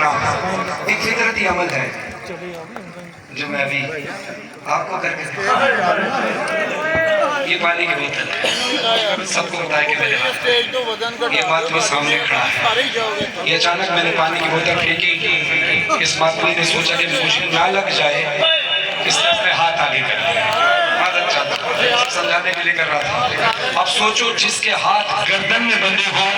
السلام ایک فطرتی عمل ہے جو میں ابھی آپ کو کر کے یہ پانی کی بوتل ہے، سب کو بتایا کہ میرے ہاتھ یہ بات وہ سامنے کھڑا ہے. یہ اچانک میں نے پانی کی بوتل پھینکی، اس بات میں نے سوچا کہ مجھے نہ لگ جائے اس نے اپنے ہاتھ آگے کر دیا. معذرت چاہتا ہوں، سمجھانے کے لیے کر رہا تھا. اب سوچو جس کے ہاتھ گردن میں بندھے ہوں